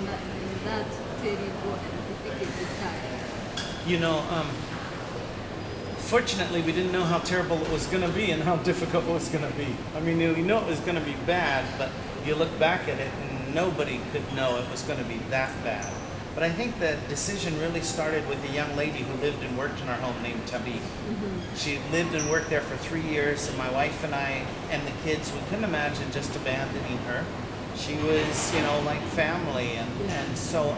in that terrible and difficult time? You know, fortunately, we didn't know how terrible it was going to be and how difficult it was going to be. I mean, you know it was going to be bad, but you look back at it and nobody could know it was going to be that bad. But I think the decision really started with a young lady who lived and worked in our home named Tabi. She lived and worked there for 3 years, and my wife and I and the kids, we couldn't imagine just abandoning her. She was, you know, like family, and so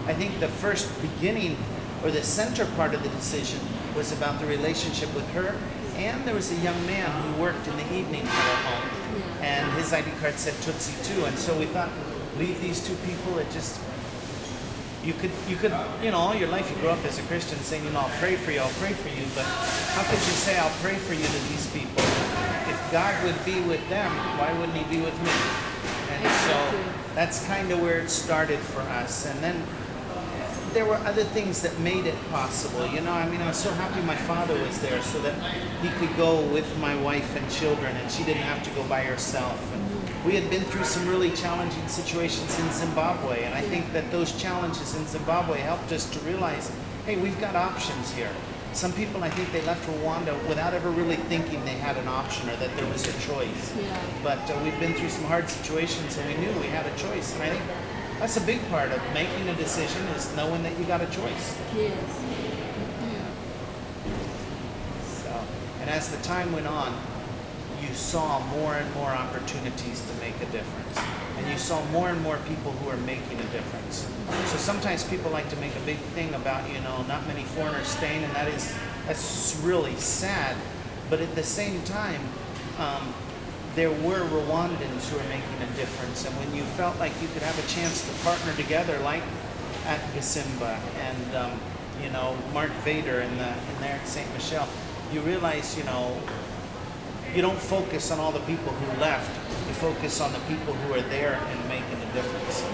I think the first beginning or the center part of the decision was about the relationship with her, and there was a young man who worked in the evening for our home, and his ID card said Tutsi too, and so we thought, leave these two people. It just, you could, you know, all your life you grow up as a Christian saying, you know, I'll pray for you, but how could you say I'll pray for you to these people? If God would be with them, why wouldn't he be with me? And so that's kind of where it started for us. And then there were other things that made it possible. You know, I mean, I was so happy my father was there so that he could go with my wife and children, and she didn't have to go by herself. And we had been through some really challenging situations in Zimbabwe, and I think that those challenges in Zimbabwe helped us to realize, hey, we've got options here. Some people, I think they left Rwanda without ever really thinking they had an option or that there was a choice. But we've been through some hard situations, and we knew we had a choice. And I think that's a big part of making a decision, is knowing that you got a choice. Yes. So, and as the time went on, you saw more and more opportunities to make a difference. And you saw more and more people who are making a difference. So sometimes people like to make a big thing about, you know, not many foreigners staying, and that's really sad. But at the same time, there were Rwandans who were making a difference. And when you felt like you could have a chance to partner together, like at Gasimba and, you know, Mark Vader in there at St. Michel, you realize, you know, you don't focus on all the people who left. You focus on the people who are there and making a difference.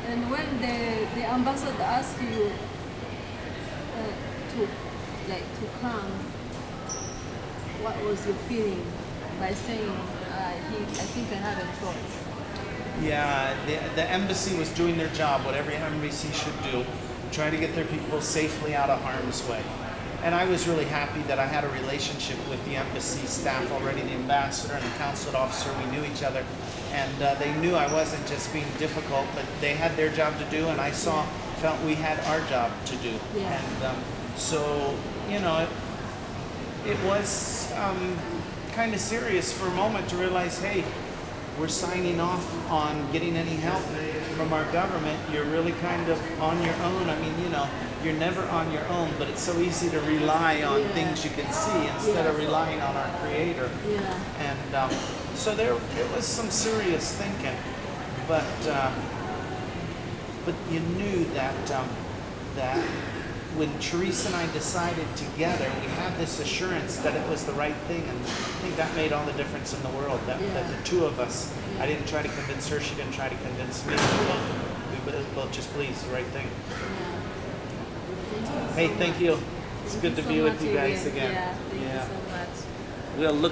And when the ambassador asked you to come, what was your feeling by saying, I think I have a choice? Yeah, the embassy was doing their job, what every embassy should do, try to get their people safely out of harm's way. And I was really happy that I had a relationship with the embassy staff already, the ambassador and the consulate officer. We knew each other, and they knew I wasn't just being difficult, but they had their job to do, and I felt we had our job to do. And so, you know, it was kind of serious for a moment to realize, hey, we're signing off on getting any help from our government. You're really kind of on your own. I mean, you know, you're never on your own, but it's so easy to rely on things you can see instead of relying on our Creator. And so it was some serious thinking, but you knew that when Teresa and I decided together, we had this assurance that it was the right thing, and I think that made all the difference in the world, that the two of us, I didn't try to convince her, she didn't try to convince me, we both just believed the right thing. Hey, thank you. It's good to be with you guys again. Thank you so much. We'll look